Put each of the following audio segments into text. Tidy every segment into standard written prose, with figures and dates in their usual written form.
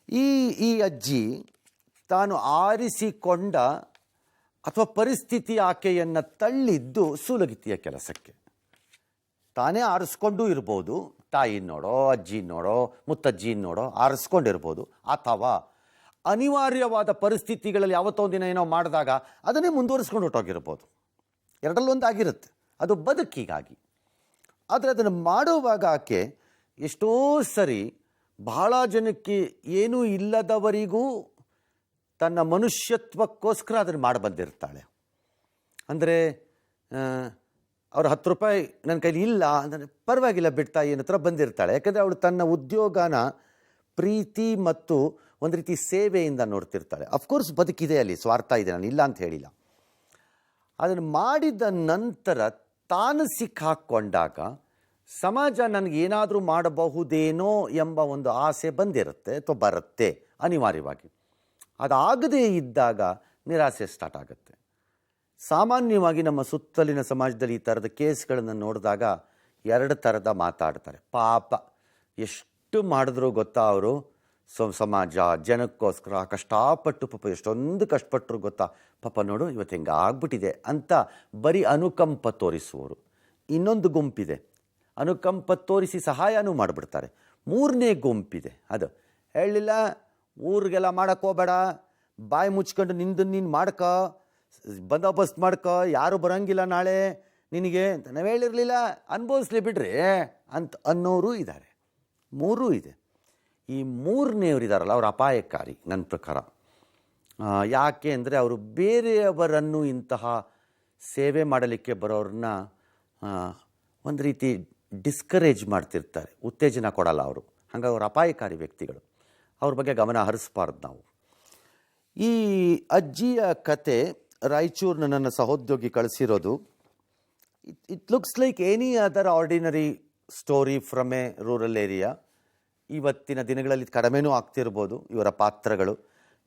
ಈ ಈ ಅಜ್ಜಿ ತಾನು ಆರಿಸಿಕೊಂಡ ಅಥವಾ ಪರಿಸ್ಥಿತಿ ಆಕೆಯನ್ನು ತಳ್ಳಿದ್ದು ಸೂಲಗಿತ್ತಿಯ ಕೆಲಸಕ್ಕೆ. ತಾನೇ ಆರಿಸ್ಕೊಂಡು ಇರ್ಬೋದು, ತಾಯಿ ನೋಡೋ, ಅಜ್ಜಿ ನೋಡೋ, ಮುತ್ತಜ್ಜಿ ನೋಡೋ ಆರಿಸ್ಕೊಂಡಿರ್ಬೋದು, ಅಥವಾ ಅನಿವಾರ್ಯವಾದ ಪರಿಸ್ಥಿತಿಗಳಲ್ಲಿ ಯಾವತ್ತೋ ದಿನ ಏನೋ ಮಾಡಿದಾಗ ಅದನ್ನೇ ಮುಂದುವರಿಸ್ಕೊಂಡು ಹೊಟ್ಟೋಗಿರ್ಬೋದು. ಎರಡಲ್ಲೊಂದಾಗಿರುತ್ತೆ, ಅದು ಬದುಕಿಗಾಗಿ. ಆದರೆ ಅದನ್ನು ಮಾಡುವಾಗ ಆಕೆ ಎಷ್ಟೋ ಸರಿ ಬಹಳ ಜನಕ್ಕೆ ಏನೂ ಇಲ್ಲದವರಿಗೂ ತನ್ನ ಮನುಷ್ಯತ್ವಕ್ಕೋಸ್ಕರ ಅದನ್ನು ಮಾಡಿ ಬಂದಿರ್ತಾಳೆ. ಅಂದರೆ ಅವ್ರು 10 ರೂಪಾಯಿ ನನ್ನ ಕೈಲಿ ಇಲ್ಲ ಅಂದರೆ ಪರವಾಗಿಲ್ಲ ಬಿಡ್ತಾಯಿ ಅನ್ನೋ ಥರ ಬಂದಿರ್ತಾಳೆ. ಯಾಕಂದರೆ ಅವಳು ತನ್ನ ಉದ್ಯೋಗನ ಪ್ರೀತಿ ಮತ್ತು ಒಂದು ರೀತಿ ಸೇವೆಯಿಂದ ನೋಡ್ತಿರ್ತಾಳೆ. ಅಫ್ಕೋರ್ಸ್ ಬದುಕಿದೆ, ಅಲ್ಲಿ ಸ್ವಾರ್ಥ ಇದೆ, ನಾನು ಇಲ್ಲ ಅಂತ ಹೇಳಿಲ್ಲ. ಅದನ್ನು ಮಾಡಿದ ನಂತರ ತಾನು ಸಿಕ್ಕಾಕ್ಕೊಂಡಾಗ ಸಮಾಜ ನನಗೇನಾದರೂ ಮಾಡಬಹುದೇನೋ ಎಂಬ ಒಂದು ಆಸೆ ಬಂದಿರುತ್ತೆ ಅಥವಾ ಬರುತ್ತೆ ಅನಿವಾರ್ಯವಾಗಿ. ಅದಾಗದೇ ಇದ್ದಾಗ ನಿರಾಸೆ ಸ್ಟಾರ್ಟ್ ಆಗುತ್ತೆ. ಸಾಮಾನ್ಯವಾಗಿ ನಮ್ಮ ಸುತ್ತಲಿನ ಸಮಾಜದಲ್ಲಿ ಈ ಥರದ ಕೇಸ್ಗಳನ್ನು ನೋಡಿದಾಗ 2 ಥರದ ಮಾತಾಡ್ತಾರೆ. ಪಾಪ ಎಷ್ಟು ಮಾಡಿದ್ರು ಗೊತ್ತಾ ಅವರು, ಸಮಾಜ ಜನಕ್ಕೋಸ್ಕರ ಕಷ್ಟಪಟ್ಟು ಪಾಪ ಎಷ್ಟೊಂದು ಕಷ್ಟಪಟ್ಟರು ಗೊತ್ತಾ, ಪಾಪ ನೋಡು ಇವತ್ತು ಹಿಂಗೆ ಆಗ್ಬಿಟ್ಟಿದೆ ಅಂತ ಬರೀ ಅನುಕಂಪ ತೋರಿಸುವವರು. ಇನ್ನೊಂದು ಗುಂಪಿದೆ, ಅನುಕಂಪ ತೋರಿಸಿ ಸಹಾಯನೂ ಮಾಡಿಬಿಡ್ತಾರೆ. 3ನೇ ಗುಂಪಿದೆ, ಅದು ಹೇಳಿಲ್ಲ ಊರಿಗೆಲ್ಲ ಮಾಡೋಕ್ಕೋಬೇಡ, ಬಾಯಿ ಮುಚ್ಕೊಂಡು ನಿಂದು ನೀನು ಮಾಡ್ಕೋ, ಬಂದೋಬಸ್ತ್ ಮಾಡ್ಕೋ, ಯಾರು ಬರೋಂಗಿಲ್ಲ ನಾಳೆ ನಿನಗೆ ಅಂತ ನಾವು ಹೇಳಿರಲಿಲ್ಲ, ಅನುಭವಿಸ್ಲಿ ಬಿಡ್ರಿ ಅಂತ ಅನ್ನೋರು ಇದ್ದಾರೆ. 3 ಇದೆ. ಈ 3ನೇವ್ರು ಇದ್ದಾರಲ್ಲ ಅವ್ರು ಅಪಾಯಕಾರಿ ನನ್ನ ಪ್ರಕಾರ. ಯಾಕೆ ಅಂದರೆ ಅವರು ಬೇರೆಯವರನ್ನು ಇಂತಹ ಸೇವೆ ಮಾಡಲಿಕ್ಕೆ ಬರೋರನ್ನ ಒಂದು ರೀತಿ ಡಿಸ್ಕರೇಜ್ ಮಾಡ್ತಿರ್ತಾರೆ, ಉತ್ತೇಜನ ಕೊಡಲ್ಲ ಅವರು. ಹಾಗಾಗಿ ಅವರು ಅಪಾಯಕಾರಿ ವ್ಯಕ್ತಿಗಳು, ಅವ್ರ ಬಗ್ಗೆ ಗಮನ ಹರಿಸ್ಬಾರ್ದು ನಾವು. ಈ ಅಜ್ಜಿಯ ಕತೆ ರಾಯಚೂರಿನ ನನ್ನ ಸಹೋದ್ಯೋಗಿ ಕಳಿಸಿರೋದು. It looks like any other ordinary story from a rural area. ಇವತ್ತಿನ ದಿನಗಳಲ್ಲಿ ಕಡಿಮೆನೂ ಆಗ್ತಿರ್ಬೋದು ಇವರ ಪಾತ್ರಗಳು,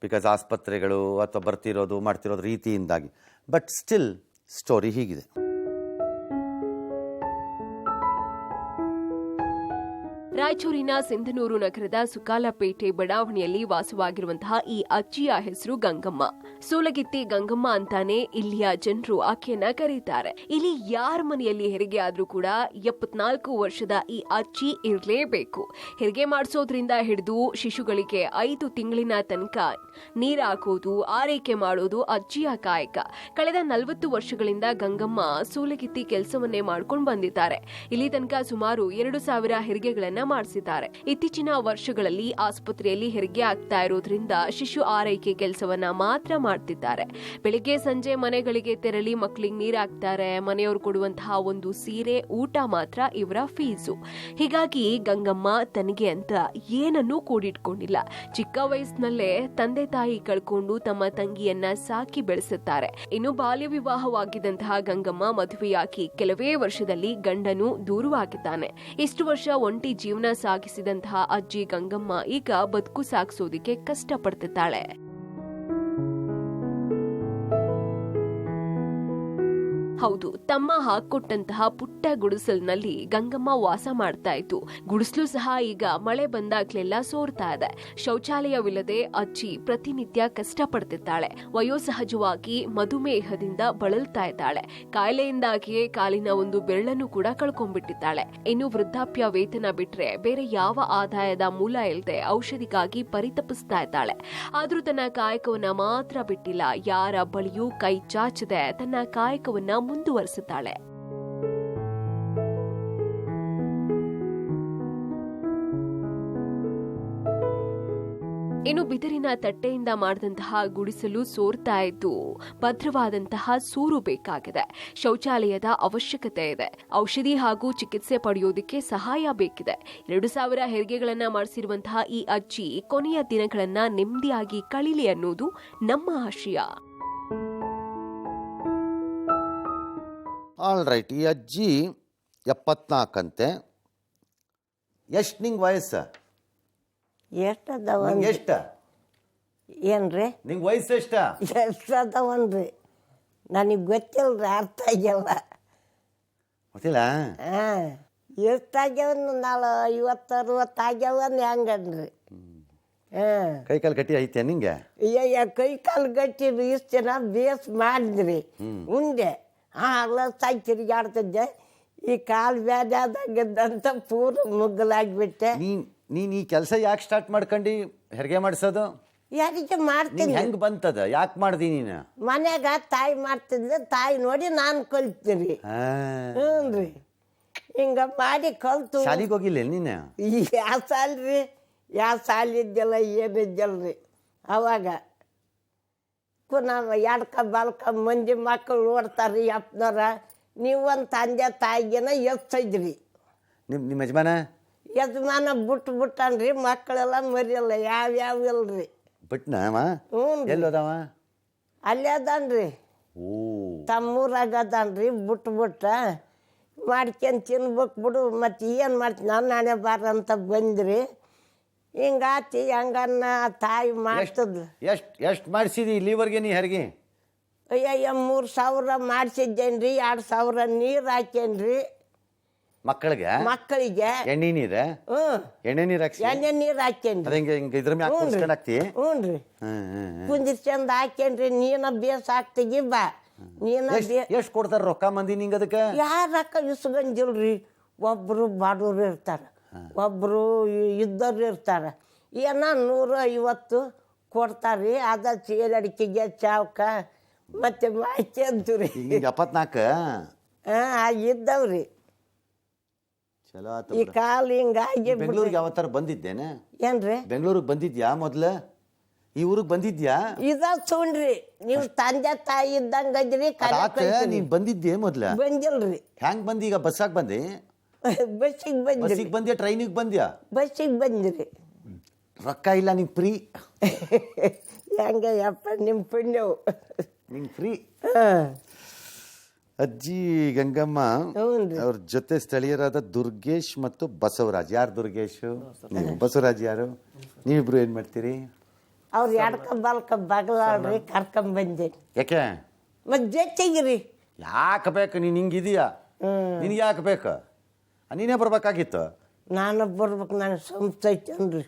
ಬಿಕಾಸ್ ಆಸ್ಪತ್ರೆಗಳು ಅಥವಾ ಬರ್ತಿರೋದು ಮಾಡ್ತಿರೋದು ರೀತಿಯಿಂದಾಗಿ. ಬಟ್ ಸ್ಟಿಲ್ ಸ್ಟೋರಿ ಹೀಗಿದೆ. ರಾಯಚೂರಿನ ಸಿಂಧನೂರು ನಗರದ ಸುಕಾಲಪೇಟೆ ಬಡಾವಣೆಯಲ್ಲಿ ವಾಸವಾಗಿರುವಂತಹ ಈ ಅಜ್ಜಿಯ ಹೆಸರು ಗಂಗಮ್ಮ. ಸೂಲಗಿತ್ತಿ ಗಂಗಮ್ಮ ಅಂತಾನೆ ಇಲ್ಲಿಯ ಜನರು ಆಕೆಯನ್ನ ಕರೀತಾರೆ. ಇಲ್ಲಿ ಯಾರ ಮನೆಯಲ್ಲಿ ಹೆರಿಗೆ ಆದ್ರೂ ಕೂಡ 74 ವರ್ಷದ ಈ ಅಜ್ಜಿ ಇರಲೇಬೇಕು. ಹೆರಿಗೆ ಮಾಡಿಸೋದ್ರಿಂದ ಹಿಡಿದು ಶಿಶುಗಳಿಗೆ 5 ತಿಂಗಳಿನ ತನಕ ನೀರು ಹಾಕೋದು, ಆರೈಕೆ ಮಾಡೋದು ಅಜ್ಜಿಯ ಕಾಯಕ. ಕಳೆದ 40 ವರ್ಷಗಳಿಂದ ಗಂಗಮ್ಮ ಸೂಲಗಿತ್ತಿ ಕೆಲಸವನ್ನೇ ಮಾಡ್ಕೊಂಡು ಬಂದಿದ್ದಾರೆ. ಇಲ್ಲಿ ತನಕ ಸುಮಾರು 2000 ಹೆರಿಗೆಗಳನ್ನ ಮಾಡಿಸಿದ್ದಾರೆ. ಇತ್ತೀಚಿನ ವರ್ಷಗಳಲ್ಲಿ ಆಸ್ಪತ್ರೆಯಲ್ಲಿ ಹೆರಿಗೆ ಆಗ್ತಾ ಇರೋದ್ರಿಂದ ಶಿಶು ಆರೈಕೆ ಕೆಲಸವನ್ನ ಮಾತ್ರ ಮಾಡ್ತಿದ್ದಾರೆ. ಬೆಳಿಗ್ಗೆ ಸಂಜೆ ಮನೆಗಳಿಗೆ ತೆರಳಿ ಮಕ್ಕಳಿಗೆ ನೀರು ಹಾಕ್ತಾರೆ. ಮನೆಯವರು ಕೊಡುವಂತಹ ಒಂದು ಸೀರೆ, ಊಟ ಮಾತ್ರ ಇವರ ಫೀಸು. ಹೀಗಾಗಿ ಗಂಗಮ್ಮ ತನಗೆ ಅಂತ ಏನನ್ನೂ ಕೂಡಿಟ್ಕೊಂಡಿಲ್ಲ. ಚಿಕ್ಕ ವಯಸ್ಸಿನಲ್ಲೇ ತಂದೆ ತಾಯಿ ಕಳ್ಕೊಂಡು ತಮ್ಮ ತಂಗಿಯನ್ನ ಸಾಕಿ ಬೆಳೆಸುತ್ತಾರೆ. ಇನ್ನು ಬಾಲ್ಯ ವಿವಾಹವಾಗಿದ್ದಂತಹ ಗಂಗಮ್ಮ ಮದುವೆಯಾಗಿ ಕೆಲವೇ ವರ್ಷದಲ್ಲಿ ಗಂಡನು ದೂರವಾಗಿದ್ದಾನೆ. ಇಷ್ಟು ವರ್ಷ ಒಂಟಿ ಜೀವನ ಸಾಗಿಸಿದಂತಹ ಅಜ್ಜಿ ಗಂಗಮ್ಮ ಈಗ ಬದುಕು ಸಾಗಿಸೋದಿಕ್ಕೆ ಕಷ್ಟಪಡ್ತಿದ್ದಾಳೆ. ಹೌದು, ತಮ್ಮ ಹಾಕೊಟ್ಟಂತಹ ಪುಟ್ಟ ಗುಡಿಸಲಿನಲ್ಲಿ ಗಂಗಮ್ಮ ವಾಸ ಮಾಡ್ತಾ ಇತ್ತು. ಗುಡಿಸಲು ಸಹ ಈಗ ಮಳೆ ಬಂದಾಗ್ಲೆಲ್ಲ ಸೋರ್ತಾ ಇದೆ. ಶೌಚಾಲಯವಿಲ್ಲದೆ ಅಜ್ಜಿ ಪ್ರತಿನಿತ್ಯ ಕಷ್ಟಪಡ್ತಿದ್ದಾಳೆ. ವಯೋಸಹಜವಾಗಿ ಮಧುಮೇಹದಿಂದ ಬಳಲ್ತಾ ಇದ್ದಾಳೆ. ಕಾಯಿಲೆಯಿಂದಾಗಿಯೇ ಕಾಲಿನ ಒಂದು ಬೆರಳನ್ನು ಕೂಡ ಕಳ್ಕೊಂಡ್ಬಿಟ್ಟಿದ್ದಾಳೆ. ಇನ್ನು ವೃದ್ಧಾಪ್ಯ ವೇತನ ಬಿಟ್ರೆ ಬೇರೆ ಯಾವ ಆದಾಯದ ಮೂಲ ಇಲ್ಲದೆ ಔಷಧಿಗಾಗಿ ಪರಿತಪಿಸ್ತಾ ಇದ್ದಾಳೆ. ಆದ್ರೂ ತನ್ನ ಕಾಯಕವನ್ನ ಮಾತ್ರ ಬಿಟ್ಟಿಲ್ಲ. ಯಾರ ಬಳಿಯೂ ಕೈ ಚಾಚದೆ ತನ್ನ ಕಾಯಕವನ್ನ ಮುಂದುವರಿಸುತ್ತಾಳೆ. ಇನ್ನು ಬಿದಿರಿನ ತಟ್ಟೆಯಿಂದ ಮಾಡಿದಂತಹ ಗುಡಿಸಲು ಸೋರ್ತಾ ಇದ್ದು ಭದ್ರವಾದಂತಹ ಸೂರು ಬೇಕಾಗಿದೆ. ಶೌಚಾಲಯದ ಅವಶ್ಯಕತೆ ಇದೆ. ಔಷಧಿ ಹಾಗೂ ಚಿಕಿತ್ಸೆ ಪಡೆಯೋದಕ್ಕೆ ಸಹಾಯ ಬೇಕಿದೆ. 2000 ಹೆರಿಗೆಗಳನ್ನ ಮಾಡಿಸಿರುವಂತಹ ಈ ಅಜ್ಜಿ ಕೊನೆಯ ದಿನಗಳನ್ನ ನೆಮ್ಮದಿಯಾಗಿ ಕಳೀಲಿ ಅನ್ನೋದು ನಮ್ಮ ಆಶಯ. All right. ಈ ಅಜ್ಜಿ 74 ಅಂತೆ. ಎಷ್ಟು ನಿಂಗೆ ವಯಸ್ಸು? ಎಷ್ಟ ಏನ್ರಿ ನಿಂಗೆ ವಯಸ್ಸು ಎಷ್ಟ? ಎಷ್ಟದವನ್ರಿ ನನಗೆ ಗೊತ್ತಿಲ್ರಿ, ಅರ್ಥ ಆಗ್ಯಲ್ಲ. ಗೊತ್ತಿಲ್ಲ? ಎಷ್ಟಾಗ್ಯಾವ? 50-60 ಆಗ್ಯಾವ ಹೆಂಗನ್ರಿ? ಹಾಂ ಕೈಕಾಲು ಗಟ್ಟಿ ಐತೆ ನಿಂಗೆ? ಅಯ್ಯ ಕೈ ಕಾಲು ಗಟ್ಟಿರಿ ಇಷ್ಟು ಜನ ಬೇಸ್ ಮಾಡಿದ್ರಿ ಉಂಡೆ ಅಲ್ಲ ಸಾಯಿ ತಿರುಗಾಡ್ತಿದ್ದೆ. ಈ ಕಾಲು ಬ್ಯಾದ ಆದಾಗದಂತ ಪೂರ ಮುಗ್ಗಲಾಗ್ಬಿಟ್ಟೆ. ನೀನು ಈ ಕೆಲಸ ಯಾಕೆ ಸ್ಟಾರ್ಟ್ ಮಾಡ್ಕೊಂಡು ಹೆರಿಗೆ ಮಾಡಿಸೋದು? ಯಾರಿಗೆ ಮಾಡ್ತೀನಿ, ಹೆಂಗೆ ಬಂತದ? ಯಾಕೆ ಮಾಡ್ದಿ ನೀನು? ಮನ್ಯಾಗ ತಾಯಿ ಮಾಡ್ತಿದ್ದೆ, ತಾಯಿ ನೋಡಿ ನಾನು ಕಲ್ತೀನಿ. ಹ್ಞೂ ರೀ, ಹಿಂಗ ಮಾಡಿ ಕಲ್ತು. ಶಾಲಿಗೆ ಹೋಗಿಲ್ಲ ನೀನು? ಯಾವ ಸಾಲ ರೀ, ಯಾವ ಸಾಲ ಇದ್ದಿಲ್ಲ ಏನಿದ್ದಲ್ರಿ. ಅವಾಗ ನಾವು ಎಡ್ಕ ಬಲ್ಕ ಮಂದಿ ಮಕ್ಕಳು ನೋಡ್ತಾರ್ರಿ ಅಪ್ಪನವ್ರ. ನೀವೊಂದು ತಂದೆ ತಾಯಿಗೆನ ಎತ್ತಿದ್ರಿ. ನಿಮ್ಮ ಯಜಮಾನ ಬಿಟ್ಟನ್ರಿ, ಮಕ್ಕಳೆಲ್ಲ ಮರಿಯಲ್ಲ, ಯಾವ್ಯಾವ ಇಲ್ರಿ. ಬಿಟ್ನವ? ಹ್ಞೂ ಎಲ್ಲೋದವ? ಅಲ್ಲೇ ಅದಾನ್ರಿ, ತಮ್ಮೂರಾಗ ಅದಾನ್ರಿ. ಬಿಟ್ಟ ಮಾಡ್ಕೊಂಡು ತಿನ್ಬೇಕು ಬಿಡು, ಮತ್ತು ಏನು ಮಾಡ್ತೀನಿ ನಾನು ನಾನೇ ಬಾರ ಅಂತ ಬಂದ್ರಿ. ಹಿಂಗಾತಿ ಹಂಗನ್ನ ತಾಯಿ ಮಾಡ್ತದ್ಲು. ಎಷ್ಟು ಮಾಡಿಸಿದಿ ಇಲ್ಲಿವರೆಗೆ ನೀ ಹೆರಿಗೆ? ಅಯ್ಯಯ್ಯ 3,000 ಮಾಡಿಸಿದ್ದೇನ್ರಿ, 2,000 ನೀರು ಹಾಕೇನ್ರಿ ಮಕ್ಕಳಿಗೆ. ಎಣ್ಣೆ ನೀರ? ಎಣ್ಣೆ ನೀರು ಹಾಕಿ ಎಣ್ಣೆ ನೀರು ಹಾಕೇನ್ರಿ. ಇದ್ರ ಮ್ಯಾಗ ಹಾಕ್ತಿ? ಹ್ಞೂ ರೀ, ಕುಂದಿರ್ಚಂದ ಹಾಕೇನ್ರಿ. ನೀನ ಬೇಸ್ ಹಾಕ್ತಿಗಿ ಬಾ. ಎಷ್ಟು ಕೊಡ್ತಾರ ರೊಕ್ಕ ಮಂದಿ ನಿಂಗೆ ಅದಕ್ಕೆ? ಯಾರ ರೊಕ್ಕ ಇಸ್ಗಂಜಿಲ್ರಿ. ಒಬ್ರು ಬಾಡೋರು ಇರ್ತಾರ, ಒಬ್ರು ಇದ್ದವ್ರು ಇರ್ತಾರ. ಏನ 150 ಕೊಡ್ತಾರ್ರಿ. ಅದ ಚೀಲಡಿಕೆಗೆ ಚಾವ್ಕ ಮತ್ತೆ ಮಾಚಿ ಅಂತೀರಿ. 74 ಇದ್ದವ್ರಿ. ಚಲೋ ಆತ. ಈ ಕಾಲು ಹಿಂಗಾಗಿ ಬೆಂಗಳೂರಿಗೆ ಯಾವತ್ತಾರ ಬಂದಿದ್ದೇನೆ? ಏನ್ರಿ ಬೆಂಗಳೂರಿಗೆ ಬಂದಿದ್ಯಾ? ಮೊದ್ಲ ಈ ಊರಿಗೆ ಬಂದಿದ್ಯಾ? ಇದ ಸುಣ್ರಿ, ನೀವು ತಂದೆ ತಾಯಿ ಇದ್ದಂಗದ್ರಿ. ನೀನ್ ಬಂದಿದ್ದೆ ಮೊದ್ಲ? ಬಂದಿಲ್ರಿ. ಹೆಂಗ್ ಬಂದಿ? ಈಗ ಬಸ್ಸಾಗ ಬಂದಿ? ಬಸ್ಸಿಗೆ ಬಂದ್ಯಾ ಟ್ರೈನಿಗೆ ಬಂದ್ಯಾ? ಬಸ್ಸಿಗೆ ಬಂದ್ರಿ. ರೊಕ್ಕ ಇಲ್ಲ ನಿಂಗೆ ಫ್ರೀ? ಹೆಂಗ ಯಪ್ಪ ನಿಮ್ಮ ಪುಣ್ಯವು ನಿಂಗೆ ಫ್ರೀ. ಅಜ್ಜಿ ಗಂಗಮ್ಮ ಅವ್ರ ಜೊತೆ ಸ್ಥಳೀಯರಾದ ದುರ್ಗೇಶ್ ಮತ್ತು ಬಸವರಾಜ್. ಯಾರು ದುರ್ಗೇಶ್? ನೀವು. ಬಸವರಾಜ್ ಯಾರು? ನೀವಿಬ್ರು ಏನ್ ಮಾಡ್ತೀರಿ? ಅವ್ರು ಎಡ್ಕ ಬಲ್ಕ ಬಗಲಾಡ್ರಿ ಕರ್ಕೊಂಬಂದೇನಿ. ಯಾಕೆ? ಮತ್ತೆ ಜೊತೆಗಿರಿ. ಯಾಕೆ ಬೇಕು? ನೀನು ಹಿಂಗಿದೀಯಾ, ನಿನ್ಗೆ ಯಾಕೆ ಬೇಕು? ನೀನೇ ಬರ್ಬೇಕಾಗಿತ್ತು. ನಾನು ಬರ್ಬೇಕು, ನಾನು ಸಂಸ್ಥೈತೇನ್ರಿ.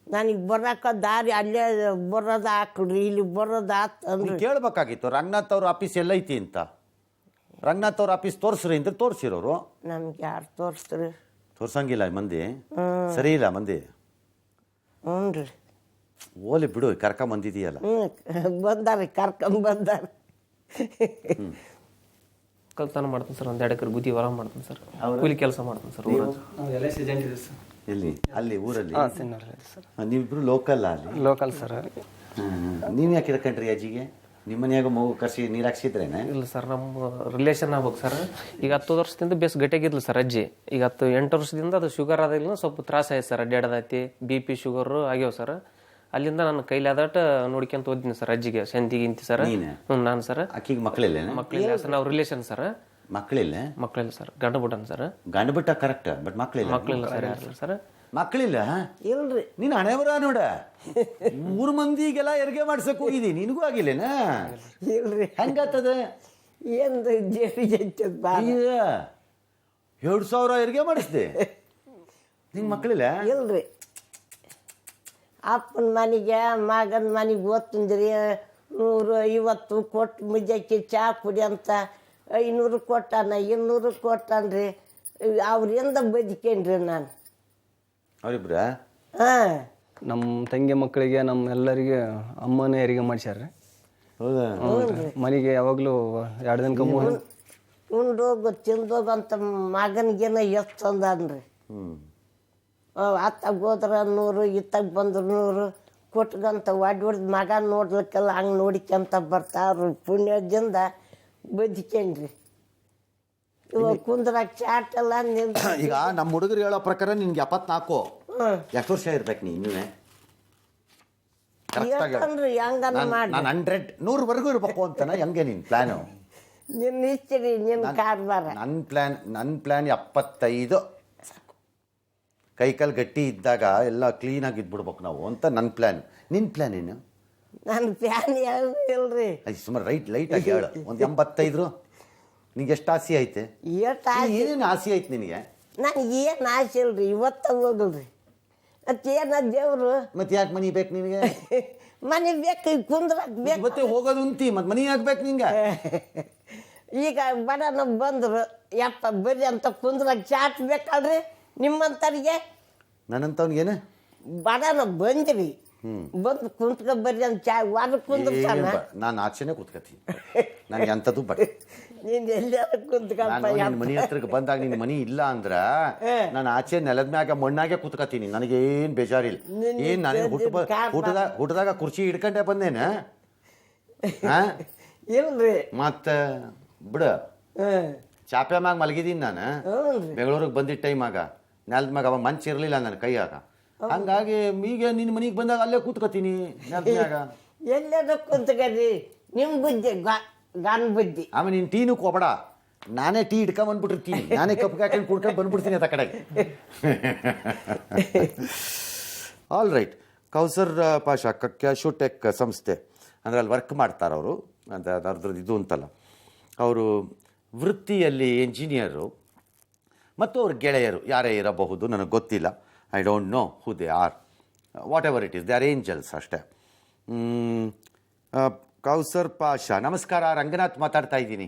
ನನಗೆ ಬರೋಕ ದಾರಿ ಅಲ್ಲೇ ಬರೋದು ಹಾಕ್ರಿ, ಇಲ್ಲಿ ಬರೋದು ಆತಂದ್ರಿ. ಕೇಳ್ಬೇಕಾಗಿತ್ತು ರಂಗನಾಥ್ ಅವ್ರ ಆಫೀಸ್ ಎಲ್ಲೈತಿ ಅಂತ. ರಂಗನಾಥ್ ಅವ್ರ ಆಫೀಸ್ ತೋರಿಸ್ರಿ ಅಂದ್ರೆ ತೋರಿಸಿರೋರು. ನಮ್ಗೆ ಯಾರು ತೋರಿಸ್ರಿ? ತೋರ್ಸಂಗಿಲ್ಲ ಮಂದಿ, ಸರಿ ಇಲ್ಲ ಮಂದಿ. ಹ್ಞೂ ರೀ. ಓಲಿ ಬಿಡು, ಕರ್ಕೊಂಬಂದಿದೀಯಲ್ಲ. ಬಂದಾರಿ, ಕರ್ಕೊಂಬಂದಾರ. ಕಲ್ತಾನ ಮಾಡ್ತೀನಿ ಸರ್. 1-2 ಎಕರೆ ಗುದ್ದಿ ಹೊರ ಮಾಡ್ತೀನಿ ಸರ್. ಕೂಲಿ ಕೆಲಸ ಮಾಡ್ತೀನಿ ಸರ್. ಎಲ್ಲಿ? ಅಲ್ಲಿ ಊರಲ್ಲಿ? ಸರ್. ನೀವಿಬ್ರು ಲೋಕಲ್? ಅಲ್ಲಿ ಲೋಕಲ್ ಸರ್. ನೀವು ಯಾಕೆ ಇರ್ಕಂಡ್ರಿ ಅಜ್ಜಿಗೆ? ನಿಮ್ಮ ಮನ್ಯಾಗ ಮಗು ಕರ್ಸಿ ನೀರು ಹಾಕ್ಸಿದ್ರೇನೆ? ಇಲ್ಲ ಸರ್, ನಮ್ಮ ರಿಲೇಷನ್ ಆಗ್ಬೇಕು ಸರ್. ಈಗ 10 ವರ್ಷದಿಂದ ಬೇಸ್ ಗಟ್ಟಿಯಾಗಿದ್ಲು ಸರ್ ಅಜ್ಜಿ. ಈಗ 8 ವರ್ಷದಿಂದ ಅದು ಶುಗರ್ ಆದಿಲ್ಲ, ಸ್ವಲ್ಪ ತ್ರಾಸ ಆಯ್ತು ಸರ್. ಅಡ್ಡಾಡದೈತಿ, BP ಶುಗರು ಆಗ್ಯಾವ ಸರ್. ಅಲ್ಲಿಂದ ನನ್ನ ಕೈಲಾದಟ ನೋಡ್ಕೊಂತ ಓದಿನಿ ಸರ್ ಅಜ್ಜಿಗೆ. ಸಂತಿಗಿಂತಿ ಸರ್. ನಾನು ಸರ್. ಅಕ್ಕಿಗೆ ಮಕ್ಕಳಿಲ್ಲ? ಮಕ್ಕಳಿಲ್ಲ ಸರ್. ನಾವು ರಿಲೇಷನ್ ಸರ್. ಮಕ್ಕಳಿಲ್ಲ? ಮಕ್ಕಳಿಲ್ಲ ಸರ್. ಗಂಡ ಬಿಟ್ಟನ್ ಸರ್. ಗಂಡ ಬಿಟ್ಟ ಕರೆಕ್ಟ್, ಬಟ್ ಮಕ್ಕಳಿಲ್ಲ? ಮಕ್ಕಳಿಲ್ಲ ಸರ್. ಯಾರು ಸರ್? ಮಕ್ಕಳಿಲ್ಲ? ಇಲ್ರಿ. ನೀನು ಹಣೆ ಬರ ನೋಡ. 3 ಮಂದಿಗೆಲ್ಲ ಹೆರಿಗೆ ಮಾಡ್ಸಕ್ ಹೋಗಿದಿ, ನಿನಗೂ ಆಗಿಲ್ಲೇನ? ಇಲ್ರಿ. ಹೆಂಗಾತದ? ಏನು 2,000 ಹೆರಿಗೆ ಮಾಡಿಸ್ದೆ? ನಿಂಗೆ ಮಕ್ಕಳಿಲ್ಲ? ಇಲ್ರಿ. ಅಪ್ಪನ ಮನೆಗೆ ಮಗನ ಮನೆಗೆ ಓದ್ತಂದ್ರಿ. 150 ಕೊಟ್ಟು ಮುಜಕ್ಕೆ ಚಾ ಕುಡಿ ಅಂತ 500 ಕೊಟ್ಟಾನ, 200 ಕೊಟ್ಟಾನ್ರಿ. ಅವ್ರಿಂದ ಬದುಕೇನ್ರಿ ನಾನು. ಅವರಿಬ್ರ? ಹಾಂ. ನಮ್ಮ ತಂಗಿ ಮಕ್ಕಳಿಗೆ ನಮ್ಮ ಎಲ್ಲರಿಗೆ ಅಮ್ಮನೇ ಹೆರಿಗೆ ಮಾಡಿಸ್ಯಾರ. ಹೌದಾ? ಮನೆಗೆ ಯಾವಾಗಲೂ 2 ದಿನಕ್ಕೆ ಉಂಡೋಗು ತಿಂದೋಗು ಅಂತ ಮಗನಿಗೇನ ಎಷ್ಟು ತಂದನ್ರಿ. ಅತ್ತಾಗ ಹೋದ್ರೆ 100, ಇತ್ತಾಗ ಬಂದ್ರೆ 100 ಕೊಟ್ಗಂತ ಹೊಡ್ದು ಮಗ ನೋಡ್ಲಿಕ್ಕೆಲ್ಲ ಹಂಗೆ ನೋಡಿಕೊಂತ ಬರ್ತಾವ್ರಿ. ಪುಣ್ಯದಿಂದ ಬದುಕೇನ್ರಿ. ಇವಾಗ ಕುಂದ್ರಾಗ ಚಾಟ್ ಎಲ್ಲ ನಿಂತು. ಈಗ ನಮ್ಮ ಹುಡುಗರು ಹೇಳೋ ಪ್ರಕಾರ ನಿನ್ಗೆ 74. ಎಷ್ಟು ವರ್ಷ ಇರ್ಬೇಕು ನೀವೇ? ಹೇಳ್ತಾನ್ರಿ ಹೆಂಗನ ಮಾಡಿ. ನಾನು 100 ಇರ್ಬೇಕು ಅಂತಾನ? ಹೆಂಗೆ ನಿನ್ ಪ್ಲಾನು? ನಿನ್ನ ಇಚ್ಛೆ, ನಿನ್ನ ಕಾರ್ಬಾರ. ನನ್ನ ಪ್ಲಾನ್ 75 ಕೈಕಾಲು ಗಟ್ಟಿ ಇದ್ದಾಗ ಎಲ್ಲ ಕ್ಲೀನಾಗಿ ಇದ್ಬಿಡ್ಬೇಕು ನಾವು ಅಂತ ನನ್ನ ಪ್ಲಾನ್. ನಿನ್ನ ಪ್ಲಾನ್ ಏನು? ನನ್ನ ಪ್ಲಾನ್ ಯಾರು ಇಲ್ರಿ. ಸುಮಾರು ಲೈಟಾಗಿ ಹೇಳು. ಒಂದು 85. ನಿಂಗೆ ಎಷ್ಟು ಆಸೆ ಐತೆ? ಎಷ್ಟು ಆಸೆ? ಏನೇನು ಆಸೆ ಐತೆ ನಿನಗೆ? ನನಗೆ ಏನು ಆಸೆ ಇಲ್ರಿ. ಇವತ್ತ ಹೋಗಲ್ರಿ. ಮತ್ತೇನ ದೇವ್ರು ಮತ್ತೆ ಯಾಕೆ ಮನಿ ಬೇಕು ನಿನಗೆ? ಮನೆ ಬೇಕು ಈಗ ಕುಂದ್ರಕ್ ಬೇಕು. ಮತ್ತೆ ಹೋಗೋದು ಅಂತಿ ಮತ್ತೆ ಮನಿ ಆಗ್ಬೇಕು ನಿಂಗೆ? ಈಗ ಬಡನ ಬಂದ್ರು ಯಪ್ಪ ಬರ್ರಿ ಅಂತ ಕುಂದ್ರಕ್ ಚಾಟ್ ಬೇಕಲ್ರಿ ನಿಮ್ಮಂತರಿಗೆ? ನನ್ನಂತವ್ನಿಗೇನು ಬಡನ ಬಂದ್ರಿ ಬಂದು ಕುಂತ್ಕೊ ಬರ್ರಿ ಅಂತ ಚಾ ವಾರ ಕುಂದ್ರತಾನ. ನಾನು ಆಚೆನೆ ಕೂತ್ಕತೀನಿ, ನನಗೆ ಅಂಥದ್ದು ಬೇಡ. ನೀನ್ ಎಲ್ಲಾರ ಕುಂತ್ಕಪ್ಪ. ನಾನು ನಿನ್ನ ಮನಿ ಹತ್ರಕ್ಕೆ ಬಂದಾಗ ನಿನ್ನ ಮನಿ ಇಲ್ಲ ಅಂದ್ರ ನಾನು ಆಚೆ ನೆಲದ ಮ್ಯಾಗ ಮಣ್ಣಾಗೆ ಕೂತ್ಕತೀನಿ, ನನಗೇನ್ ಬೇಜಾರಿಲ್ಲ. ಏನ್ ನಾನೇನು ಹುಟ್ಟದಾಗ ಕುರ್ಚಿ ಹಿಡ್ಕೊಂಡೆ ಬಂದೇನ? ಇಲ್ರಿ ಮತ್ತ ಬಿಡ, ಚಾಪೆ ಮ್ಯಾಗ ಮಲಗಿದೀನಿ ನಾನು. ಬೆಂಗಳೂರಿಗೆ ಬಂದಿದ್ದ ಟೈಮಾಗ ನೆಲದ ಮ್ಯಾಗ ಅವ ಮಂಚ ಇರ್ಲಿಲ್ಲ ನನ್ನ ಕೈಯಾಗ. ಹಂಗಾಗಿ ಈಗ ನಿನ್ನ ಮನಿಗೆ ಬಂದಾಗ ಅಲ್ಲೇ ಕೂತ್ಕತೀನಿ ನೆಲದ ಮ್ಯಾಗ. ಎಲ್ಲಾರ ಕುಂತ್ಕರಿ, ನಿಮ್ ಬುದ್ಧಿ ಗಾನ್ ಬುದ್ಧಿ. ಆಮೇಲೆ ನೀನು ಟೀನು ಕೋಬೇಡ, ನಾನೇ ಟೀ ಹಿಡ್ಕೊಂಡ್ ಬಂದ್ಬಿಟ್ಟಿರ್ತೀನಿ, ನಾನೇ ಕಪ್ಪು ಹಾಕೊಂಡು ಕುಡ್ಕೊಂಡು ಬಂದ್ಬಿಡ್ತೀನಿ ಅದ ಕಡೆಗೆ. All right. ಕೌಸರ್ ಪಾಷಾ ಕ್ಯಾಶೋಟೆಕ್ ಸಂಸ್ಥೆ ಅಂದರೆ ಅಲ್ಲಿ ವರ್ಕ್ ಮಾಡ್ತಾರೆ ಅವರು, ಅಂತ ಅದ್ರದ್ದು ಇದು ಅಂತಲ್ಲ. ಅವರು ವೃತ್ತಿಯಲ್ಲಿ ಎಂಜಿನಿಯರು ಮತ್ತು ಅವ್ರ ಗೆಳೆಯರು ಯಾರೇ ಇರಬಹುದು, ನನಗೆ ಗೊತ್ತಿಲ್ಲ. I don't know who they are, what ever it is, they are angels ಅಷ್ಟೇ. ಕೌಸರ್ ಪಾಷಾ ನಮಸ್ಕಾರ, ರಂಗನಾಥ್ ಮಾತಾಡ್ತಾ ಇದ್ದೀನಿ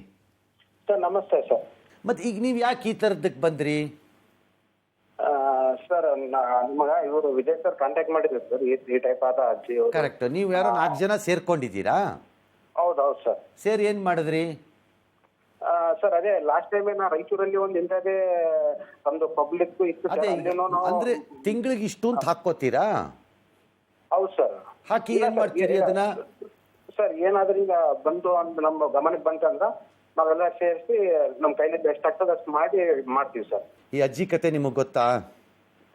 ಸರ್. ನಮಸ್ತೆ ಸರ್. ಮತ್ತು ಈಗ ನೀವು ಯಾಕೆ ಈ ಥರದಕ್ಕೆ ಬಂದ್ರಿ? ಸರ್ ನಿಮಗ ಇವರು ವಿಜಯ್ ಸರ್ ಕಾಂಟ್ಯಾಕ್ಟ್ ಮಾಡಿದ್ರು ಸರ್, ಈ ಟೈಪ್ ಆದ ಅಜ್ಜಿ. ಕರೆಕ್ಟ್. ನೀವು ಯಾರೋ 4 ಜನ ಸೇರ್ಕೊಂಡಿದ್ದೀರಾ? ಹೌದೌದು ಸರ್. ಸೇರಿ ಏನು ಮಾಡಿದ್ರಿ? ಸರ್ ಅದೇ ಲಾಸ್ಟ್ ಟೈಮ್ ನಾ ರಾಯಚೂರಲ್ಲಿ ಒಂದು ಇಂಥದ್ದೇ ನಮ್ದು ಪಬ್ಲಿಕ್ ಇತ್ತು ಅದೇ ಸರ್. ಅಂದ್ರೆ ತಿಂಗಳಿಗೆ ಇಷ್ಟು ಅಂತ ಹಾಕ್ಕೋತೀರಾ? ಹೌದು ಸರ್. ಹಾಕಿ ಏನು ಮಾಡ್ತೀರಿ ಅದನ್ನ? ಸರ್ ಏನಾದ್ರೂ ಈಗ ಬಂದು ಅಂತ ನಮ್ಮ ಗಮನಕ್ಕೆ ಬಂತಂದ್ರ ನಾವೆಲ್ಲ ಸೇರಿಸಿ ನಮ್ಮ ಕೈಲಿದ್ದು ಎಷ್ಟಾಗ್ತದೆ ಅಷ್ಟು ಮಾಡ್ತೀವಿ ಸರ್. ಈ ಅಜ್ಜಿ ಕತೆ ನಿಮಗೆ ಗೊತ್ತಾ?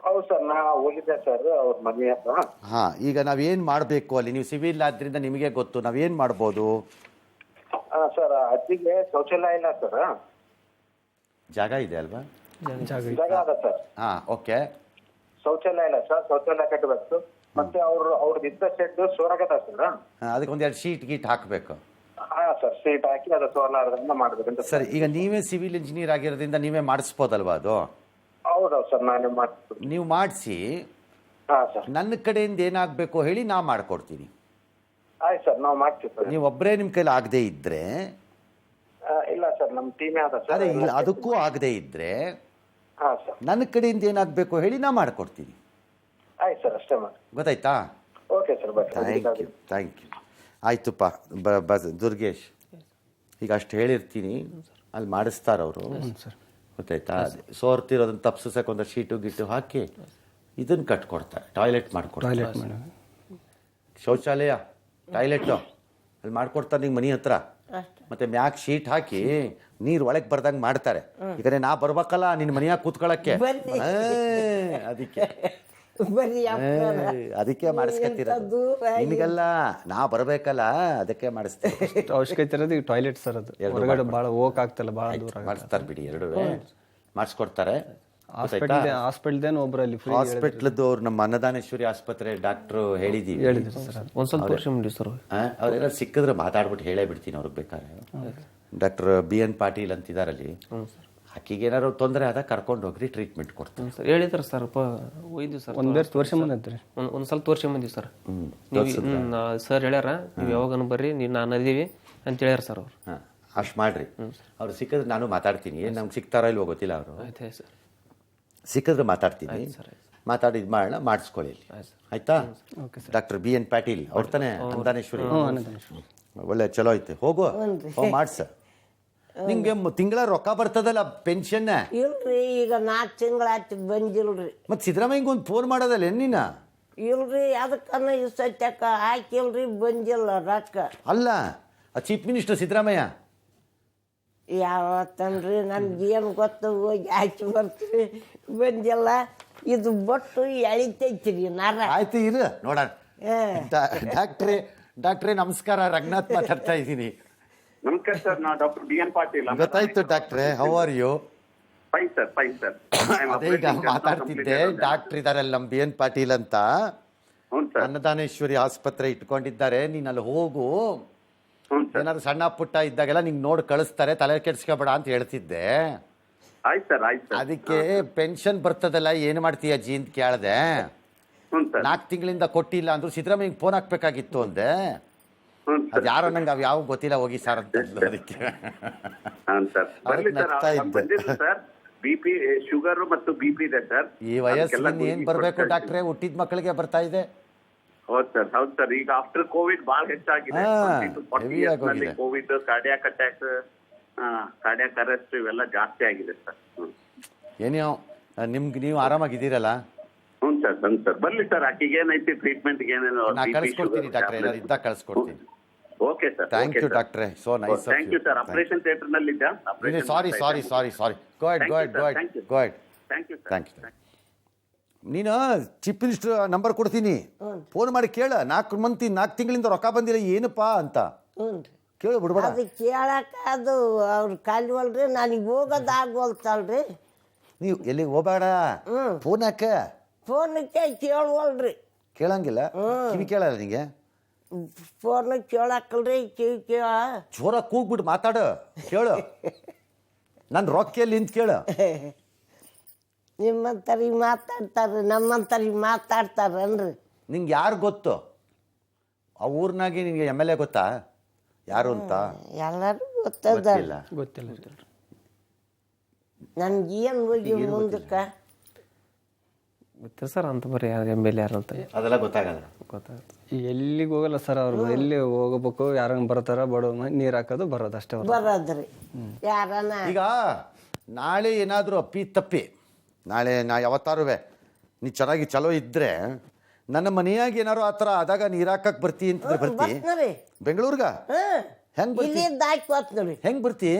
ಹೌದು ಸರ್, ನಾ ಹೋಗಿದ್ದೆ ಸರ್ ಅವ್ರ ಮನೆ ಹತ್ರ. ಹಾಂ, ಈಗ ನಾವೇನು ಮಾಡಬೇಕು ಅಲ್ಲಿ? ನೀವು ಸಿವಿಲ್ ಆದ್ರಿಂದ ನಿಮಗೆ ಗೊತ್ತು, ನಾವೇನು ಮಾಡ್ಬೋದು? ಸರ್ ಅಜ್ಜಿಗೆ ಶೌಚಾಲಯ ಇಲ್ಲ ಸರ್. ಜಾಗ ಇದೆ ಅಲ್ವಾ? ಜಾಗ ಅದ ಸರ್. ಹಾಂ, ಓಕೆ. ಶೌಚಾಲಯ ಇಲ್ಲ ಸರ್, ಶೌಚಾಲಯ ಕಟ್ಟಬೇಕು. ಮತ್ತೆ ಅವ್ರದ್ದು ಇದ್ದ ಶೆಡ್ ಸೋರಾಗದ ಸರ್. ಅದಕ್ಕೆ ಒಂದೆರಡು ಶೀಟ್ ಗೀಟ್ ಹಾಕಬೇಕು. ಹಾ ಸರ್, ಸೀಟ್ ಹಾಕಿ ಅದು ಸೋಲಾರದಿಂದ ಮಾಡ್ಬೇಕಂತ. ಸರಿ, ಈಗ ನೀವೇ ಸಿವಿಲ್ ಇಂಜಿನಿಯರ್ ಆಗಿರೋದ್ರಿಂದ ನೀವೇ ಮಾಡಿಸ್ಬೋದಲ್ವಾ ಅದು? ಹೌದೌದು ಸರ್, ನಾನೇ ಮಾಡ್ತೀನಿ. ನೀವು ಮಾಡಿಸಿ ಹಾ ಸರ್. ನನ್ನ ಕಡೆಯಿಂದ ಏನಾಗಬೇಕು ಹೇಳಿ, ನಾ ಮಾಡಿಕೊಡ್ತೀನಿ. ಆಯ್ತು ಸರ್, ನಾವು ಮಾಡ್ತೀವಿ ಸರ್. ನೀವು ಒಬ್ಬರೇ ನಿಮ್ಮ ಕೈಲಿ ಆಗದೆ ಇದ್ರೆ? ಇಲ್ಲ ಸರ್, ನಮ್ಮ ಟೀಮೇ ಅದ ಸರ್. ಅದೇ ಇಲ್ಲ, ಅದಕ್ಕೂ ಆಗದೆ ಇದ್ರೆ ಹಾ ಸರ್. ನನ್ನ ಕಡೆಯಿಂದ ಏನಾಗಬೇಕು ಹೇಳಿ, ನಾ ಮಾಡಿಕೊಡ್ತೀನಿ. ಆಯ್ತು ಸರ್, ಅಷ್ಟೇ ಮಾಡಿ. ಗೊತ್ತಾಯ್ತಾ? Okay sir, thank you. ಆಯ್ತುಪ್ಪ. ದುರ್ಗೇಶ್, ಈಗ ಅಷ್ಟು ಹೇಳಿರ್ತೀನಿ, ಅಲ್ಲಿ ಮಾಡಿಸ್ತಾರವರು. ಗೊತ್ತಾಯ್ತಾ? ಸೋರ್ತಿರೋದನ್ನ ತಪ್ಸಕ್ಕೆ ಒಂದು ಶೀಟು ಗಿಟ್ಟು ಹಾಕಿ ಇದನ್ನು ಕಟ್ಕೊಡ್ತಾರೆ, ಟಾಯ್ಲೆಟ್ ಮಾಡ್ಕೊಡ್ತಾರೆ. ಶೌಚಾಲಯ ಟಾಯ್ಲೆಟು ಅಲ್ಲಿ ಮಾಡ್ಕೊಡ್ತಾರೆ ನಿಂಗೆ ಮನೆ ಹತ್ರ. ಮತ್ತೆ ಮ್ಯಾಕ್ ಶೀಟ್ ಹಾಕಿ ನೀರು ಒಳಗೆ ಬರ್ದಂಗೆ ಮಾಡ್ತಾರೆ. ಈಗ ನಾ ಬರ್ಬೇಕಲ್ಲ ನಿನ್ನ ಮನೆಯಾಗ ಕೂತ್ಕೊಳ್ಳೋಕ್ಕೆ, ಅದಕ್ಕೆ ಮಾಡಿಸ್ಕೊತಿರೋದು. ನಿಮಗೆಲ್ಲ ನಾ ಬರ್ಬೇಕಲ್ಲ, ಅದಕ್ಕೆ ಮಾಡಿಸ್ತೀವಿ. ಅವಶ್ಯಕತೆ ಇರೋದು ಈಗ ಟಾಯ್ಲೆಟ್ ಸರ್. ಅದು ಹೊರಗಡೆ ಭಾಳ ಹೋಗಕ್ ಆಗ್ತಲ್ಲ, ಭಾಳ ದೂರ ಮಾಡಿಸ್ತಾರೆ ಬಿಡಿ, ಎರಡೂ ಮಾಡಿಸ್ಕೊಡ್ತಾರೆ. ಹಾಸ್ಪಿಟಲ್ದೇನು ಒಬ್ಬರಲ್ಲಿ ಹಾಸ್ಪಿಟ್ಲದ್ದು ಅವ್ರು ನಮ್ಮ ಅನ್ನದಾನೇಶ್ವರಿ ಆಸ್ಪತ್ರೆ ಡಾಕ್ಟ್ರು ಹೇಳಿದೀವಿ. ಒಂದು ಸ್ವಲ್ಪ ತೋರಿಸಿ ಸರ್. ಅವ್ರೆಲ್ಲ ಸಿಕ್ಕಿದ್ರೆ ಮಾತಾಡ್ಬಿಟ್ಟು ಹೇಳೇ ಬಿಡ್ತೀನಿ ಅವ್ರಿಗೆ ಬೇಕಾದ್ರೆ. ಡಾಕ್ಟರ್ BN ಪಾಟೀಲ್ ಅಂತಿದಾರಲ್ಲಿ, ಆಕಿಗೆ ಏನಾದ್ರು ತೊಂದರೆ ಆದಾಗ ಕರ್ಕೊಂಡು ಹೋಗ್ರಿ, ಟ್ರೀಟ್ಮೆಂಟ್ ಕೊಡ್ತಾರೆ ಸರ್. ಹೇಳಿದ್ರು ಸರ್, ಒಯ್ದು ಸರ್. ಒಂದೆರಡು ತೋರ್ಸ್ಕೊಂಬಂದ್ರಿ, ಒಂದು ಸ್ವಲ್ಪ ತೋರ್ಸ್ಕೊಂಬಂದಿವಿ ಸರ್. ನೀವು ಸರ್ ಹೇಳ್ಯಾರ, ನೀವು ಯಾವಾಗನು ಬರ್ರಿ, ನೀವು ನಾನು ಅದೀವಿ ಅಂತ ಹೇಳ್ಯಾರ ಸರ್ ಅವ್ರು. ಹಾಂ, ಅಷ್ಟು ಮಾಡ್ರಿ. ಅವ್ರು ಸಿಕ್ಕಿದ್ರೆ ನಾನು ಮಾತಾಡ್ತೀನಿ. ಏನು ನಮ್ಗೆ ಸಿಗ್ತಾರೋ ಇಲ್ವೋ ಗೊತ್ತಿಲ್ಲ. ಅವರು ಆಯ್ತು ಸರ್, ಸಿಕ್ಕಿದ್ರೆ ಮಾತಾಡ್ತೀನಿ. ಮಾತಾಡಿ ಇದು ಮಾಡೋಣ, ಮಾಡಿಸ್ಕೊಳ್ಳಿ. ಆಯ್ತಾ? ಡಾಕ್ಟರ್ BN ಪಾಟೀಲ್ ಅವ್ರ ತಾನೇ ಅನ್ನದಾನೇಶ್ವರಿ? ಒಳ್ಳೆ ಚಲೋ ಐತೆ, ಹೋಗು ಮಾಡ್ಸ. ನಿಂಗೆ ತಿಂಗಳ ರೊಕ್ಕ ಬರ್ತದಲ್ಲ ಪೆನ್ಷನ್? ಇಲ್ರಿ, ಈಗ 4 ತಿಂಗಳಾಯ್ತು ಬಂದಿಲ್ರಿ. ಮತ್ತೆ ಸಿದ್ದರಾಮಯ್ಯಂಗೆ ಒಂದು ಫೋನ್ ಮಾಡೋದಲ್ಲ ನೀನ? ಇಲ್ರಿ, ಅದಕ್ಕನ್ನ ಇಷ್ಟಕ್ಕ ಹಾಕಿಲ್ರಿ, ಬಂದಿಲ್ಲ ರೊಕ್ಕ. ಅಲ್ಲ, ಚೀಫ್ ಮಿನಿಸ್ಟರ್ ಸಿದ್ದರಾಮಯ್ಯ ಯಾವತ್ತನ್ರಿ ನನ್ಗೇನು ಗೊತ್ತು, ಹೋಗಿ ಹಾಕಿ ಬರ್ತೀವಿ, ಬಂದಿಲ್ಲ. ಇದು ಬೊಟ್ಟು ಎಳಿತೈತ್ರಿ ನರ. ಆಯ್ತು, ಇರು ನೋಡೋಣ. ಡಾಕ್ಟ್ರೇ ನಮಸ್ಕಾರ, ರಂಗನಾಥ್ ಮಾತಾಡ್ತಾ ಇದ್ದೀನಿ. ನಮಸ್ಕಾರ ಸರ್, ನಾ ಡಾಕ್ಟರ್ BN ಪಾಟೀಲ್. ಗೊತ್ತಾಯ್ತು ಡಾಕ್ಟ್ರೇ, how are you? Fine sir, fine sir. ಅದೇ ಈಗ ಮಾತಾಡ್ತಿದ್ದೆ, ಡಾಕ್ಟರ್ ಇದಾರಲ್ಲ ನಮ್ಮ BN ಪಾಟೀಲ್ ಅಂತ, ಅನ್ನದಾನೇಶ್ವರಿ ಆಸ್ಪತ್ರೆ ಇಟ್ಕೊಂಡಿದ್ದಾರೆ. ನೀನ್ ಅಲ್ಲಿ ಹೋಗು, ಏನಾದ್ರು ಸಣ್ಣ ಪುಟ್ಟ ಇದ್ದಾಗೆಲ್ಲ ನಿಂಗೆ ನೋಡಿ ಕಳಿಸ್ತಾರೆ, ತಲೆ ಕೆಡ್ಸ್ಕೊಬೇಡ ಅಂತ ಹೇಳ್ತಿದ್ದೆ. ಆಯ್ತು ಸರ್, ಆಯ್ತು ಸರ್. ಅದಕ್ಕೆ ಪೆನ್ಷನ್ ಬರ್ತದಲ್ಲ, ಏನು ಮಾಡ್ತೀಯ ಅಜ್ಜಿ ಅಂತ ಕೇಳ್ದೆ. ಹ್ಞೂ ಸರ್ 4 ತಿಂಗಳಿಂದ ಕೊಟ್ಟಿಲ್ಲ ಅಂದ್ರು ಸಿದ್ದರಾಮಯ್ಯಗೆ ಫೋನ್ ಹಾಕ್ಬೇಕಾಗಿತ್ತು ಅಂದೆ. ಹ್ಞೂ ಅದು ಸರ್ ಯಾರೋ ನಂಗೆ ಅವ್ ಯಾವ ಗೊತ್ತಿಲ್ಲ ಹೋಗಿ ಸರ್ ಅಂತ ಅಂದ್ಲು ಅದಕ್ಕೆ. ಹಾಂ ಸರ್ ಬರ್ಲಿ ಸರ್ ನಗ್ತಾ ಇದ್ದೆ. ಬಂದಿಲ್ಲ ಸರ್. BP ಶುಗರ್ ಮತ್ತು BP ಇದೆ ಸರ್. ಈ ವಯಸ್ಸಿನ ಅದಕ್ಕೆಲ್ಲ ಏನ್ ಗುಳಿಗೆ ಬರಬೇಕು ಕೊಡ್ತಾ ಡಾಕ್ಟ್ರೆ, ಹುಟ್ಟಿದ ಮಕ್ಕಳಿಗೆ ಬರ್ತಾ ಇದೆ. ಹೌದು ಸರ್ ಈಗ ಆಫ್ಟರ್ ಕೋವಿಡ್ ಬಹಳ ಹೆಚ್ಚಾಗಿದೆ. ಹಾ, 20 to 40 heavy years ಆಗೋಗಿದೆ. ನಲ್ಲಿ Covid, cardiac attack, cardiac arrest ಇವೆಲ್ಲ ಜಾಸ್ತಿ ಆಗಿದೆ ಸರ್. ಏನೋ ನಿಮ್ಗೆ ನೀವು ಆರಾಮಾಗಿದ್ದೀರಲ್ಲ? ಹ್ಞೂ ಸರ್ ಬರ್ಲಿ ಸರ್. ಆಕೆಗೆ ಏನೈತಿ ಟ್ರೀಟ್ಮೆಂಟ್ ಏನೇನು ನಾ ಕಳಿಸ್ಕೊಡ್ತೀನಿ ಡಾಕ್ಟ್ರೆ, ಏನಾದ್ರು ಇದ್ದಾಗ ಕಳಿಸ್ಕೊಡ್ತೀನಿ. Okay sir. ಥ್ಯಾಂಕ್ ಯು ಡಾಕ್ಟ್ರೆ, so nice. Thank you sir. Operation theatre ನಲ್ಲಿ ಇದ್ದ. Sorry go head thank you thank you. ನೀನು ಚೀಫ್ ಮಿನಿಸ್ಟರ್ ನಂಬರ್ ಕೊಡ್ತೀನಿ, ಫೋನ್ ಮಾಡಿ ಕೇಳ. 4 ತಿಂಗಳಿಂದ ರೊಕ್ಕ ಬಂದಿಲ್ಲ ಏನಪ್ಪಾ ಅಂತ ಹ್ಞೂ ಕೇಳು, ಬಿಡ್ಬೇಡ. ಅದು ಕೇಳಕ್ಕೆ ಅದು ಅವ್ರು ಕಾಲಿವಲ್ರಿ, ನನಗೆ ಹೋಗೋದು ಆಗೋಲ್ತಲ್ರಿ. ನೀವು ಎಲ್ಲಿಗೆ ಹೋಗಬೇಡ, ಫೋನ್ ಹಾಕ. ಫೋನಕ್ಕೆ ಕೇಳವಲ್ರಿ, ಕೇಳಂಗಿಲ್ಲ, ಕಿವಿ ಕೇಳಲ್ಲ ನಿಂಗೆ. ಫೋನ್ ಕೇಳಕ್ಕಲ್ರಿ, ಕಿವಿ ಕೇಳ. ಜೋರ ಕೂಗ್ಬಿಟ್ಟು ಮಾತಾಡು, ಕೇಳು. ನನ್ನ ರೊಕ್ಕೆಲ್ಲಿ ನಿಂತು ಕೇಳು. ನಿಮ್ಮಂತರಿಗೆ ಮಾತಾಡ್ತಾರೆ, ನಮ್ಮಂತರಿಗೆ ಮಾತಾಡ್ತಾರನ್ರಿ. ನಿಂಗೆ ಯಾರು ಗೊತ್ತು? ಆ ಊರ್ನಾಗೆ ನಿನಗೆ MLA ಗೊತ್ತಾ ಯಾರು ಅಂತ? ಎಲ್ಲರೂ ಗೊತ್ತದ. ಗೊತ್ತಿಲ್ಲ. ಗೊತ್ತಿಲ್ಲ. ನನ್ಗೇನು ಹೋಗಿ ಮುಂದಕ್ಕೆ ಗೊತ್ತಿಲ್ಲ ಸರ್ ಅಂತ ಬರೀ MLA ಯಾರು ಅಂತ ಅದೆಲ್ಲ ಗೊತ್ತಾಗಲ್ಲ. ಗೊತ್ತಾಗುತ್ತೆ. ಎಲ್ಲಿಗೆ ಹೋಗಲ್ಲ ಸರ್ ಅವ್ರು. ಎಲ್ಲಿ ಹೋಗಬೇಕು, ಯಾರನ್ನ ಬರ್ತಾರ, ಬಡ ನೀರು ಹಾಕೋದು ಬರೋದು ಅಷ್ಟೇ ಅವ್ರು. ಬರೋದ್ರಿ. ಯಾರನ ಈಗ ನಾಳೆ ಏನಾದರೂ ಅಪ್ಪಿ ತಪ್ಪಿ, ನಾಳೆ ನಾ ಯಾವತ್ತಾರು ನೀ ಚೆನ್ನಾಗಿ ಚಲೋ ಇದ್ರೆ ನನ್ನ ಮನೆಯಾಗ ಏನಾರು ಆ ಥರ ಆದಾಗ ನೀರು ಹಾಕಕ್ಕೆ ಬರ್ತಿ ಅಂತಂದ್ರೆ ಬರ್ತಿ ಬರ್ತೀರಿ ಬೆಂಗಳೂರಿಗೆ? ಹೆಂಗ್ ಬರ್ತಿ? ಇಲ್ಲಿಂದ ಹಾಕಿ ಹೋತ್ರಿ. ಹೆಂಗ್ ಬರ್ತಿ?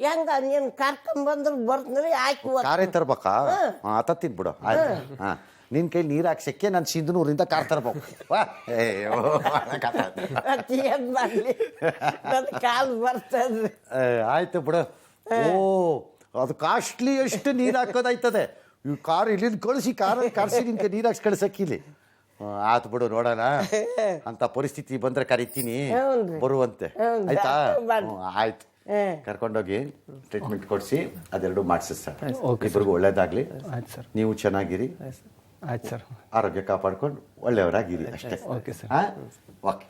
ಹೆಂಗ ನೀನು ಕರ್ಕೊಂಬಂದ್ರೆ ಬರ್ತೀನಿ, ಹಾಕಿ ಕಾರೇ ತರ್ಬೇಕಾ? ಆತತ್ತೀನಿ ಬಿಡು. ಆಯ್ತು. ಹಾಂ, ನಿನ್ನ ಕೈ ನೀರು ಹಾಕ್ಸಕ್ಕೆ ನಾನು ಸಿಂಧನೂರಿಂದ ಕಾರ್ ತರ್ಬೇಕು. ಏನು ಮಾಡಲಿ, ನನ್ನ ಕಾಲು ಬರ್ತದ್ರಿ. ಆಯ್ತು ಬಿಡು. ಓ, ಅದು ಕಾಸ್ಟ್ಲಿ ಎಷ್ಟು ನೀರು ಹಾಕೋದಾಯ್ತದೆ. ಇವ್ ಕಾರ್ ಇಲ್ಲಿಂದ ಕಳಿಸಿ ಕಾರ್ಸಿ ನಿನ್ಗೆ ನೀರು ಹಾಕ್ಸಿ ಕಳ್ಸಕ್ಕಿಲ್ಲಿ. ಆತು ಬಿಡು, ನೋಡೋಣ. ಅಂತ ಪರಿಸ್ಥಿತಿ ಬಂದ್ರೆ ಕರಿತೀನಿ, ಬರುವಂತೆ. ಆಯ್ತಾ? ಆಯ್ತು, ಕರ್ಕೊಂಡೋಗಿ ಟ್ರೀಟ್ಮೆಂಟ್ ಕೊಡಿಸಿ ಅದೆರಡು ಮಾಡಿಸಿ ಸರ್. ಇಬ್ಬರಿಗೂ ಒಳ್ಳೇದಾಗ್ಲಿ. ಆಯ್ತು ಸರ್. ನೀವು ಚೆನ್ನಾಗಿರಿ, ಆಯ್ತು ಸರ್. ಆರೋಗ್ಯ ಕಾಪಾಡ್ಕೊಂಡು ಒಳ್ಳೆಯವರಾಗಿರಿ ಅಷ್ಟೇ. Okay sir. ಹಾಂ, ಓಕೆ.